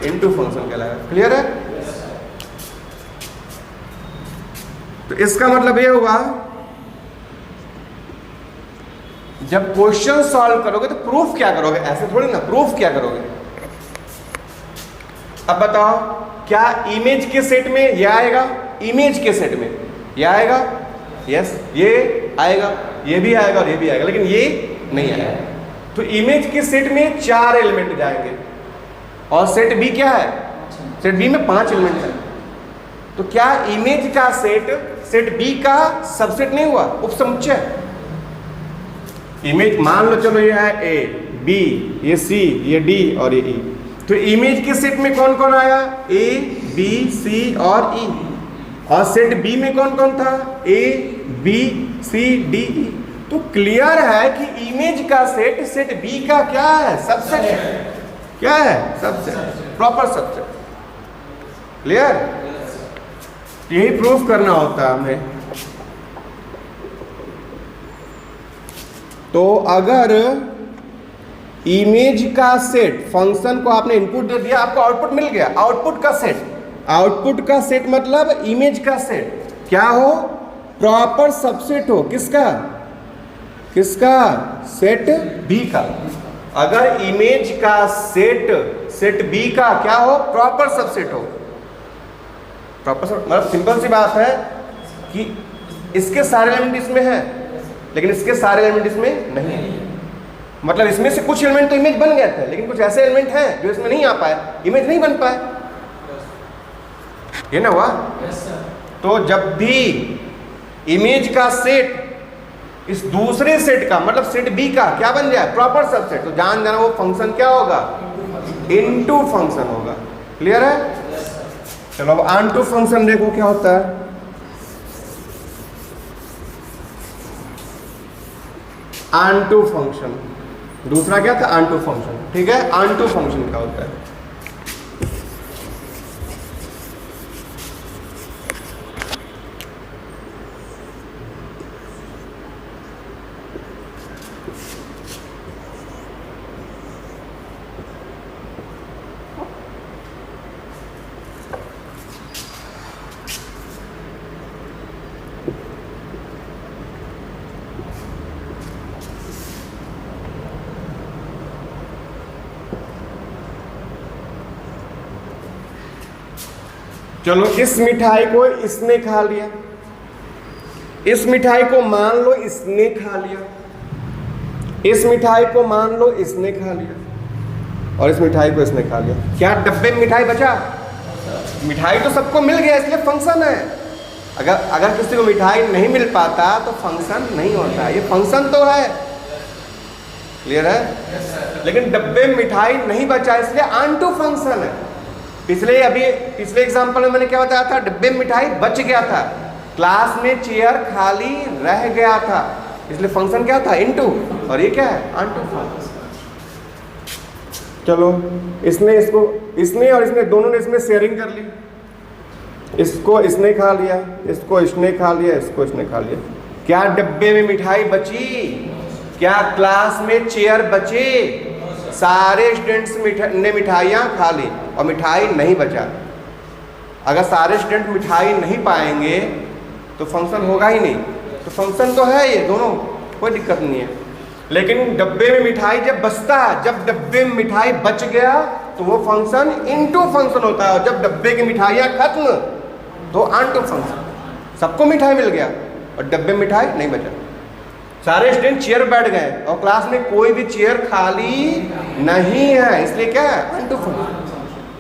इनटू फंक्शन कहलाएगा। क्लियर है? तो इसका मतलब ये होगा, जब क्वेश्चन सॉल्व करोगे तो प्रूफ क्या करोगे? ऐसे थोड़ी ना, प्रूफ क्या करोगे? अब बताओ, क्या इमेज के सेट में ये आएगा? इमेज के सेट में ये आएगा? यस, ये आएगा, ये भी आएगा और ये भी आएगा, लेकिन ये नहीं आएगा। तो इमेज के सेट में 4 एलिमेंट जाएंगे और सेट बी क्या है? सेट बी में 5 एलिमेंट है। तो क्या इमेज का सेट बी का सबसेट नहीं हुआ? उपसमुच्चय। इमेज मान लो, चलो ये है ए, बी, ये सी, ये डी और ये ई। तो इमेज के सेट में कौन कौन आया? ए, बी, सी और ई। और सेट बी में कौन कौन था? ए, बी, सी, डी, ई। तो क्लियर है कि इमेज का सेट बी का क्या है? सबसेट है। क्या है? Subset, proper subset. क्लियर? यही प्रूफ करना होता है हमें। तो अगर इमेज का सेट, फंक्शन को आपने इनपुट दे दिया, आपको आउटपुट मिल गया, आउटपुट का सेट। आउटपुट का सेट मतलब इमेज का सेट क्या हो? प्रॉपर सबसेट हो किसका, किसका, सेट बी का। अगर इमेज का सेट बी का क्या हो, प्रॉपर सबसेट हो। प्रॉपर मतलब सिंपल सी बात है कि इसके सारे एलिमेंट इसमें है लेकिन इसके सारे एलिमेंट इसमें नहीं है। मतलब इसमें से कुछ एलिमेंट तो इमेज बन गए थे लेकिन कुछ ऐसे एलिमेंट हैं जो इसमें नहीं आ पाए, इमेज नहीं बन पाए। ये ना हुआ? तो जब भी इमेज का सेट इस दूसरे सेट का मतलब सेट बी का क्या बन जाए, प्रॉपर सबसेट, तो जान जाना वो फंक्शन क्या होगा, इनटू फंक्शन होगा। क्लियर है? चलो अब ऑनटू फंक्शन देखो क्या होता है। ऑनटू फंक्शन, दूसरा क्या था, ऑनटू फंक्शन। ठीक है, ऑनटू फंक्शन क्या होता है? चलो इस मिठाई को इसने खा लिया, इस मिठाई को मान लो इसने खा लिया, इस मिठाई को मान लो इसने खा लिया और इस मिठाई को इसने खा लिया। क्या डब्बे में मिठाई बचा? मिठाई तो सबको मिल गया इसलिए फंक्शन है। अगर किसी को मिठाई नहीं मिल पाता तो फंक्शन नहीं होता, ये फंक्शन तो है। क्लियर है? लेकिन डब्बे में मिठाई नहीं बचा इसलिए ऑनटू फंक्शन है। पिछले एग्जांपल में मैंने क्या बताया था, डब्बे में मिठाई बच गया था, क्लास में चेयर खाली रह गया था, इसलिए फंक्शन क्या था, इनटू, और ये क्या है, ऑनटू फंक्शन। चलो इसने और इसने दोनों ने इसमें शेयरिंग कर ली, इसको इसने खा लिया, इसको इसने खा लिया, इसको इसने खा लिया। क्या डब्बे में मिठाई बची? क्या क्लास में चेयर बचे? सारे स्टूडेंट्स ने मिठाइयाँ खा ली और मिठाई नहीं बचा। अगर सारे स्टूडेंट मिठाई नहीं पाएंगे तो फंक्शन होगा ही नहीं। तो फंक्शन तो है ये दोनों, कोई दिक्कत नहीं है। लेकिन डब्बे में मिठाई जब बचता है, जब डब्बे में मिठाई बच गया तो वो फंक्शन इनटू फंक्शन होता है, और जब डब्बे की मिठाइयाँ खत्म तो ऑनटू फंक्शन। सबको मिठाई मिल गया और डब्बे में मिठाई नहीं बचा, सारे स्टूडेंट चेयर बैठ गए और क्लास में कोई भी चेयर खाली नहीं है, इसलिए क्या है, ऑनटू फंक्शन।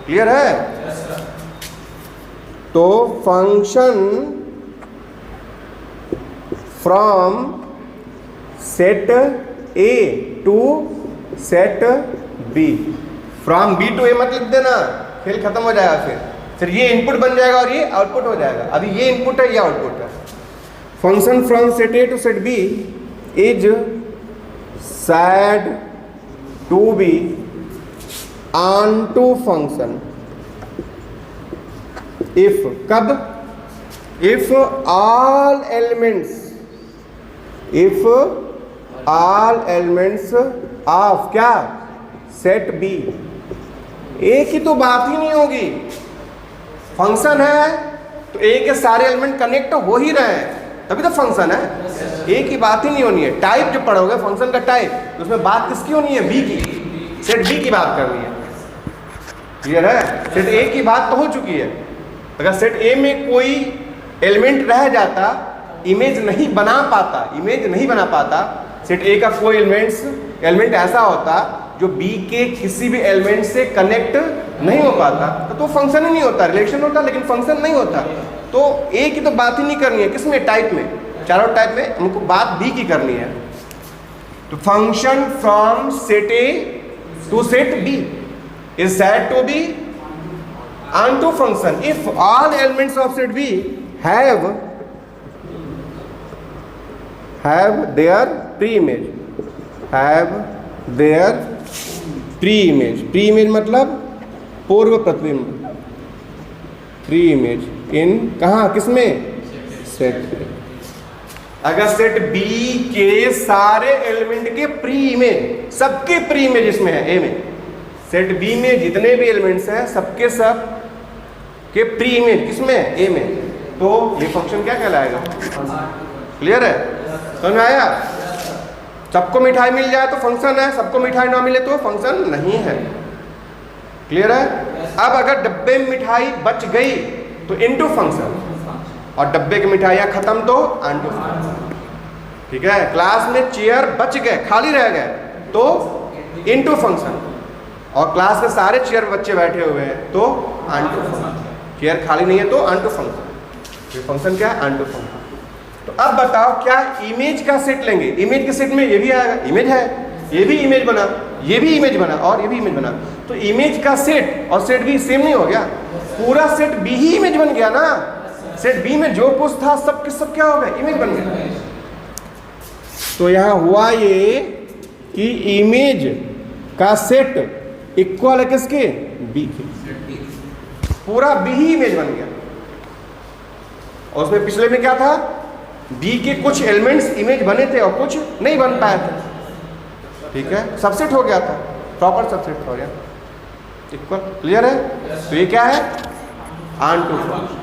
क्लियर है? तो function from set A to set B, from B to A मत लिख देना, खेल खत्म हो जाएगा। फिर ये इनपुट बन जाएगा और ये आउटपुट हो जाएगा। अभी ये इनपुट है, ये आउटपुट है। Function from set A to set B is said to be onto function if कब, if all elements of क्या, सेट बी। ए की तो बात ही नहीं होगी, फंक्शन है तो ए के सारे एलिमेंट कनेक्ट हो ही रहे हैं तभी तो फंक्शन है। ए की बात ही नहीं होनी है। टाइप जब पढ़ोगे फंक्शन का टाइप, तो उसमें बात किसकी होनी है, बी की, सेट बी की बात करनी है। क्लियर है? सेट ए की बात तो हो चुकी है। अगर सेट ए में कोई एलिमेंट रह जाता, इमेज नहीं बना पाता, सेट ए का कोई एलिमेंट ऐसा होता जो बी के किसी भी एलिमेंट से कनेक्ट नहीं हो पाता, तो फंक्शन ही नहीं होता, रिलेशन होता लेकिन फंक्शन नहीं होता। तो ए की तो बात ही नहीं करनी है, किसमें, टाइप में, चारों टाइप में हमको बात बी की करनी है। तो function from set A to set B is said to be onto function if all elements of set B have their pre image, pre image मतलब पूर्व प्रतिबिंब, प्री इमेज इन कहाँ, किसमें, सेट। अगर सेट बी के सारे element के pre image, सबके प्री इमेज इसमें है, ए में, सेट बी में जितने भी एलिमेंट्स हैं सबके सब के प्री इमेज किसमें, ए में, तो ये फंक्शन क्या कहलाएगा? क्लियर है? समझ में आया? सबको मिठाई मिल जाए तो फंक्शन है, सबको मिठाई ना मिले तो फंक्शन नहीं है। क्लियर है? अब अगर डब्बे में मिठाई बच गई तो इनटू फंक्शन, और डब्बे की मिठाइयाँ खत्म तो अनटू फंक्शन। ठीक है? क्लास में चेयर बच गए, खाली रह गए तो इनटू फंक्शन, और क्लास में सारे चेयर बच्चे बैठे हुए हैं तो अनटू फंक्शन। चेयर खाली नहीं है तो अनटू फंक्शन। ये फंक्शन क्या है? Unto function. तो अब बताओ, क्या इमेज का सेट लेंगे? इमेज के सेट में ये भी आएगा, इमेज है, ये भी इमेज बना, ये भी इमेज बना, और ये भी इमेज बना, तो इमेज का सेट और सेट बी सेम नहीं हो गया? पूरा सेट बी ही इमेज बन गया ना। सेट बी में जो कुछ था सब के सब क्या हो गया? इमेज बन गया। तो यहां हुआ ये कि इमेज का सेट इक्वल है किसके? बी के। पूरा बी ही इमेज बन गया। और उसमें पिछले में क्या था? बी के कुछ एलिमेंट्स इमेज बने थे और कुछ नहीं बन पाए थे। ठीक है? सबसेट हो गया था, प्रॉपर सबसेट हो गया, इक्वल। क्लियर है? तो ये क्या है? On to function.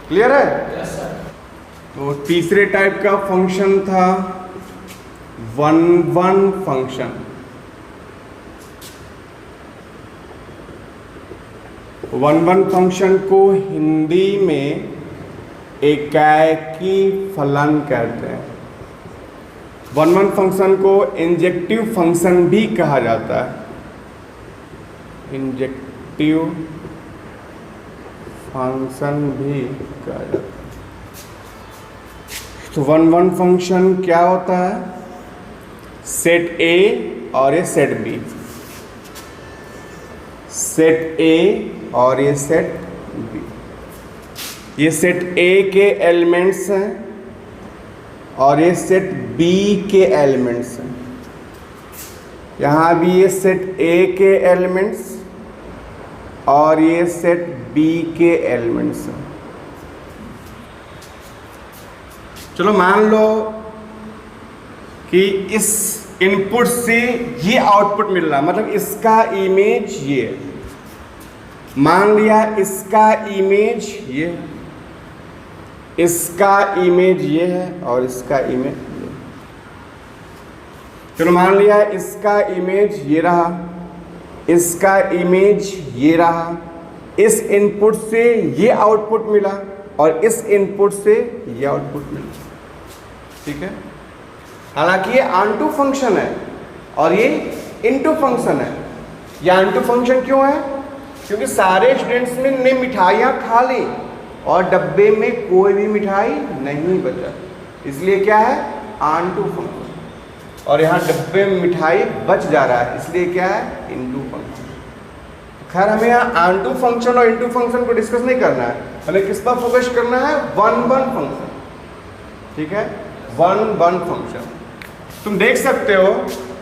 क्लियर है? तो तीसरे टाइप का फंक्शन था one one function. One one function को हिंदी में एकाएकी फलन कहते हैं। वन वन फंक्शन को इंजेक्टिव फंक्शन भी कहा जाता है। इंजेक्टिव फंक्शन भी कहा जाता है। तो वन वन फंक्शन क्या होता है? सेट ए और ये सेट बी, सेट ए और ये सेट बी। ये सेट ए के एलिमेंट्स हैं और ये सेट बी के एलिमेंट्स हैं। यहाँ भी ये सेट ए के एलिमेंट्स और ये सेट बी के एलिमेंट्स हैं। चलो मान लो कि इस इनपुट से ये आउटपुट मिल रहा, मतलब इसका इमेज ये, मान लिया इसका इमेज ये, इसका इमेज ये है और इसका इमेज ये। चलो मान लिया इसका इमेज ये रहा, इसका इमेज ये रहा। इस इनपुट से ये आउटपुट मिला और इस इनपुट से ये आउटपुट मिला। ठीक है? हालांकि ये ऑन-टू फंक्शन है और ये इनटू फंक्शन है। ये ऑन-टू फंक्शन क्यों है? क्योंकि सारे स्टूडेंट्स ने मिठाइयाँ खा ली और डब्बे में कोई भी मिठाई नहीं बचा, इसलिए क्या है? On-to function. और यहाँ डब्बे में मिठाई बच जा रहा है, इसलिए क्या है? Into function. खैर हमें यहाँ ऑन-टू फंक्शन और इनटू फंक्शन को डिस्कस नहीं करना है, हमें किस पर फोकस करना है? One one function. ठीक है? One one function. तुम देख सकते हो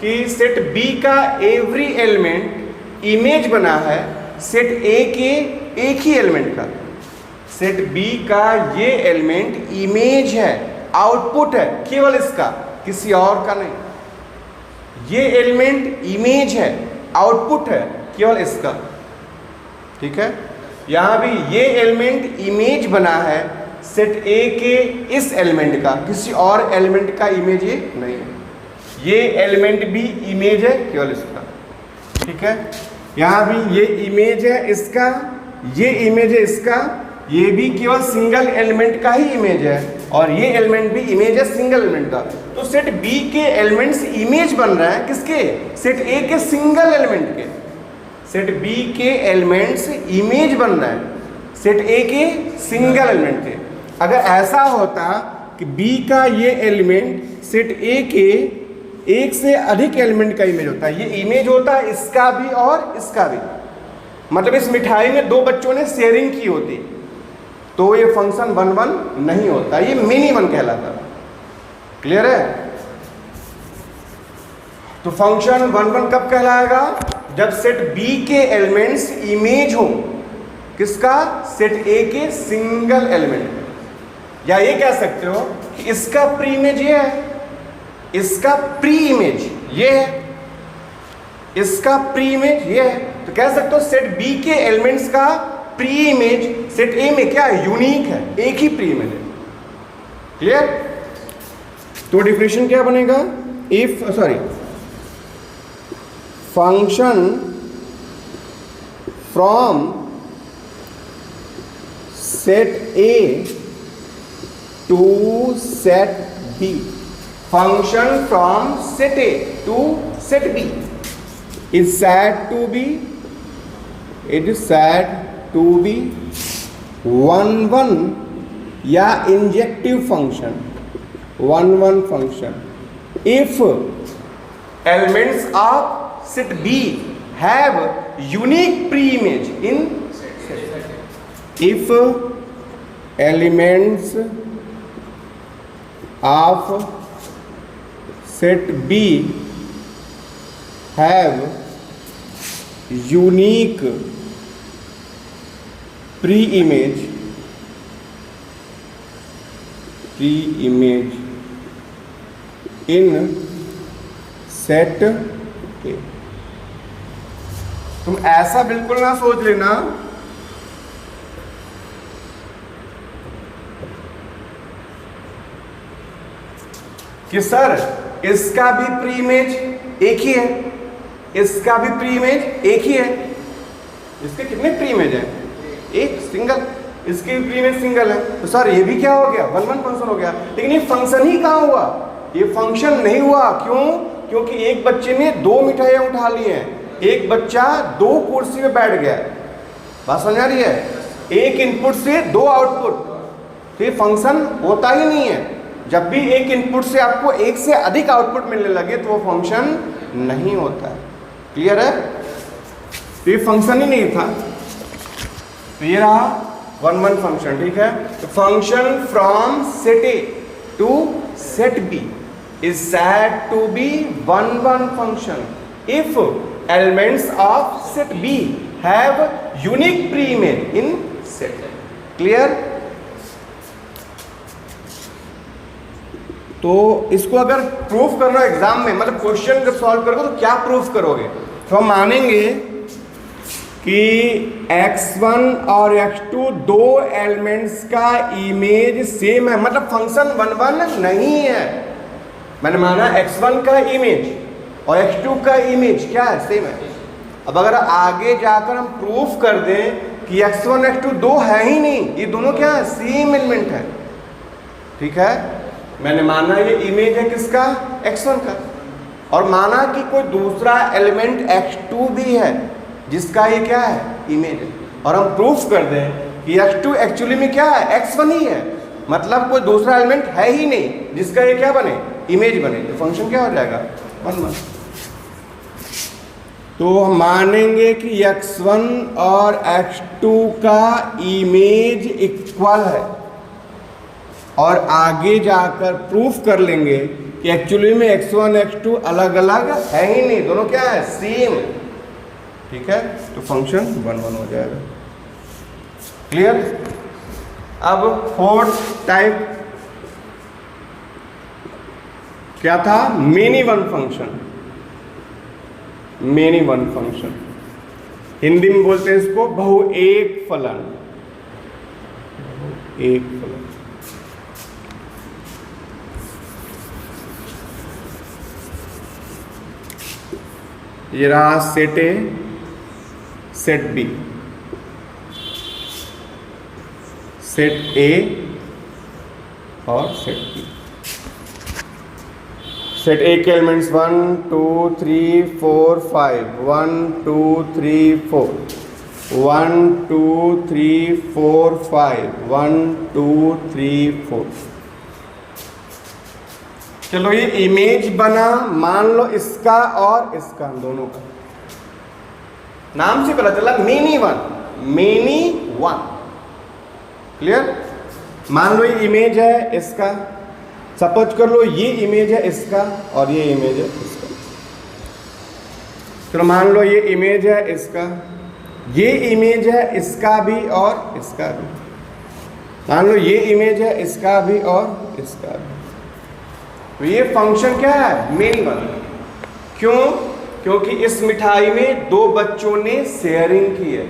कि सेट बी का एवरी एलिमेंट इमेज बना है सेट ए के एक ही एलिमेंट का। सेट बी का ये एलिमेंट इमेज है, आउटपुट है केवल इसका, किसी और का नहीं। ये एलिमेंट इमेज है, आउटपुट है केवल इसका। ठीक है? यहाँ भी ये एलिमेंट इमेज बना है सेट ए के इस एलिमेंट का, किसी और एलिमेंट का इमेज ये नहीं है। ये एलिमेंट भी इमेज है केवल इसका। ठीक है? यहाँ भी ये इमेज है इसका, ये इमेज है इसका, ये भी केवल सिंगल एलिमेंट का ही इमेज है, और ये एलिमेंट भी इमेज है सिंगल एलिमेंट का। तो सेट बी के एलिमेंट्स इमेज बन रहे हैं किसके? सेट ए के सिंगल एलिमेंट के। सेट बी के एलिमेंट्स इमेज बन रहे हैं सेट ए के सिंगल एलिमेंट के। अगर ऐसा होता कि बी का ये एलिमेंट सेट ए के एक से अधिक एलिमेंट का इमेज होता है, ये इमेज होता है इसका भी और इसका भी, मतलब इस मिठाई में दो बच्चों ने शेयरिंग की होती, तो ये फंक्शन वन वन नहीं होता, ये मिनी वन कहलाता। क्लियर है? तो फंक्शन वन वन कब कहलाएगा? जब सेट बी के एलिमेंट्स इमेज हो किसका? सेट ए के सिंगल एलिमेंट। या ये कह सकते हो कि इसका प्री इमेज ये है, इसका प्री इमेज ये है, इसका प्री इमेज ये है। तो कह सकते हो सेट बी के एलिमेंट्स का प्री इमेज सेट ए में क्या है, यूनिक है, एक ही प्री इमेज है। क्लियर? तो डिफिनेशन क्या बनेगा, if function from set A to set B, function from set A to set B is said to be, it is said to be one या injective function, one function if elements of set B have unique pre-image in set. If elements of set B have unique pre-image in set A। तुम ऐसा बिल्कुल ना सोच लेना कि sir इसका भी प्री इमेज एक ही है, इसका भी प्री इमेज एक ही है। इसके कितने प्री इमेज हैं, एक सिंगल, इसकी भी प्री इमेज सिंगल है, तो सर ये भी क्या हो गया, वन फंक्शन हो गया। लेकिन ये फंक्शन ही कहाँ हुआ, ये फंक्शन नहीं हुआ। क्यों? क्योंकि एक बच्चे ने दो मिठाइयाँ उठा ली हैं, एक बच्चा दो कुर्सी पे बैठ गया। बात समझ आ रही है? एक इनपुट से दो आउटपुट, तो ये फंक्शन होता ही नहीं है। जब भी एक इनपुट से आपको एक से अधिक आउटपुट मिलने लगे तो वो फंक्शन नहीं होता है। क्लियर है? तो ये फंक्शन ही नहीं था, तो ये रहा वन फंक्शन। ठीक है, तो function from set A to set B is said to be one function if elements of set B have unique pre-image in set। Clear? तो इसको अगर प्रूफ करना एग्जाम में, मतलब क्वेश्चन जब सॉल्व करोगे तो क्या प्रूफ करोगे? तो हम मानेंगे कि x1 और x2 दो एलिमेंट्स का इमेज सेम है, मतलब फंक्शन वन नहीं है। मैंने माना x1 का इमेज और x2 का इमेज क्या है, सेम है। अब अगर आगे जाकर हम प्रूफ कर दें कि x1 x2 दो है ही नहीं, ये दोनों क्या है, सेम एलिमेंट है। ठीक है, मैंने माना ये इमेज है किसका, x1 का, और माना कि कोई दूसरा एलिमेंट x2 भी है जिसका ये क्या है, इमेज है, और हम प्रूफ कर दें कि x2 एक्चुअली में क्या है, x1 ही है, मतलब कोई दूसरा एलिमेंट है ही नहीं जिसका ये क्या बने, इमेज बने, तो फंक्शन क्या हो जाएगा, वन। तो हम मानेंगे कि x1 और x2 का इमेज इक्वल है, और आगे जाकर प्रूफ कर लेंगे कि एक्चुअली में x1 x2 अलग अलग है ही नहीं, दोनों क्या है, सेम। ठीक है, तो फंक्शन वन हो जाएगा। क्लियर? अब फोर्थ टाइप क्या था, many one function. Many one function Hindi में बोलते हैं इसको बहुएक फलन। एक फलन ये रहा set A set B, set A और सेट बी। सेट ए के एलिमेंट्स 1 2 3 4 5, 1 2 3 4, 1 2 3 4 5, 1 2 3 4। चलो ये इमेज बना, मान लो इसका और इसका, दोनों का नाम से पता चला मेनी वन। क्लियर? मान लो ये इमेज है इसका, सपोज कर लो ये इमेज है इसका और ये इमेज है इसका। चलो मान लो ये इमेज है इसका, ये इमेज है इसका भी और इसका भी। मान लो ये इमेज है इसका भी और इसका भी। तो ये फंक्शन क्या है, मेन वन। क्यों? क्योंकि इस मिठाई में दो बच्चों ने शेयरिंग की है।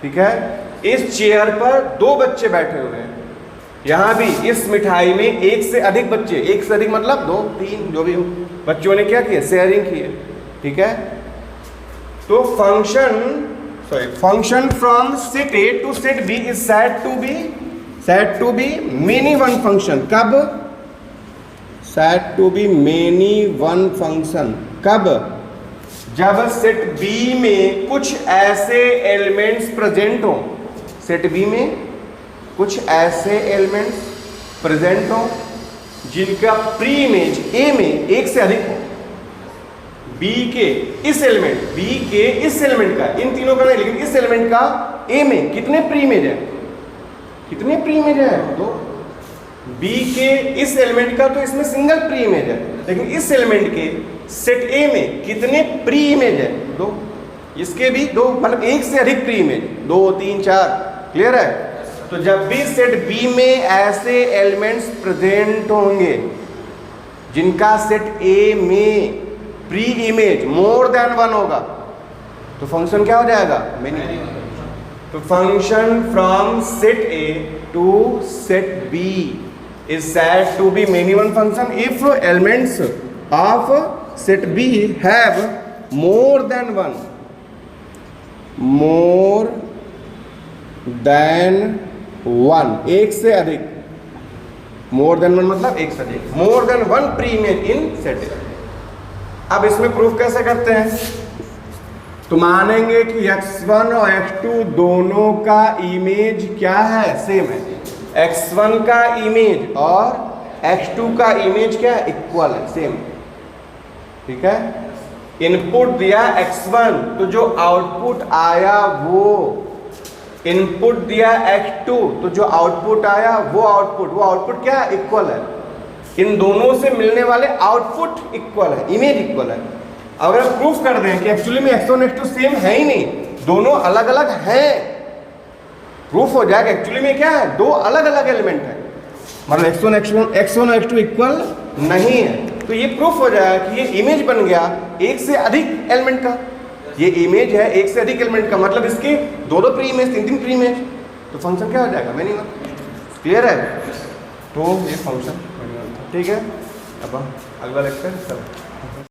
ठीक है। इस चेयर पर 2 बच्चे बैठे हुए हैं, यहाँ भी इस मिठाई में 1 से अधिक बच्चे, 1 से अधिक मतलब 2 3 जो भी हो, बच्चों ने क्या किया, शेयरिंग की है, ठीक है। तो function from set A to set B is said to be many one function। कब said to be many one function, कब, जब सेट बी में कुछ ऐसे एलिमेंट्स प्रेजेंट हो, सेट बी में कुछ ऐसे एलिमेंट्स प्रेजेंट हो जिनका प्री इमेज ए में 1 से अधिक हो, बी के इस एलिमेंट का, इन तीनों का नहीं लेकिन इस एलिमेंट का ए में कितने प्री इमेज है, तो बी के इस एलिमेंट का तो इसमें सिंगल प्री इमेज है, लेकिन इस एलिमेंट के सेट ए में कितने प्री इमेज है, 2, इसके भी 2, मतलब 1 से अधिक प्री इमेज, 2 3 4, क्लियर है। तो जब भी सेट बी में ऐसे एलिमेंट्स प्रेजेंट होंगे जिनका सेट ए में प्री इमेज मोर देन 1 होगा, तो फंक्शन क्या हो जाएगा, मेनी। तो function from set A to set B is said to be many one function if elements of set B have more than 1, एक से अधिक, more than 1 मतलब 1 से अधिक, more than 1 pre image in set ए। अब इसमें proof कैसे करते हैं, तो मानेंगे कि x1 और x2 दोनों का इमेज क्या है, सेम है, x1 का इमेज और x2 का इमेज क्या है, इक्वल है, सेम, ठीक है। इनपुट दिया x1 तो जो आउटपुट आया वो, इनपुट दिया x2 तो जो आउटपुट आया वो आउटपुट क्या है, इक्वल है। इन दोनों से मिलने वाले आउटपुट इक्वल है, इमेज इक्वल है। अगर हम प्रूफ कर दें कि एक्चुअली में x1 x2 सेम है ही नहीं, दोनों अलग अलग हैं, प्रूफ हो जाएगा एक्चुअली में क्या है, 2 अलग अलग एलिमेंट है, मतलब x1 और x2 इक्वल नहीं है, तो ये प्रूफ हो जाएगा कि ये इमेज बन गया 1 से अधिक एलिमेंट का, ये इमेज है 1 से अधिक एलिमेंट का, मतलब इसके 2 प्री इमेज 3 प्री इमेज, तो फंक्शन क्या हो जाएगा, मेनी वन, क्लियर है। तो ये फंक्शन, ठीक है। अब अगला लेक्चर चलो।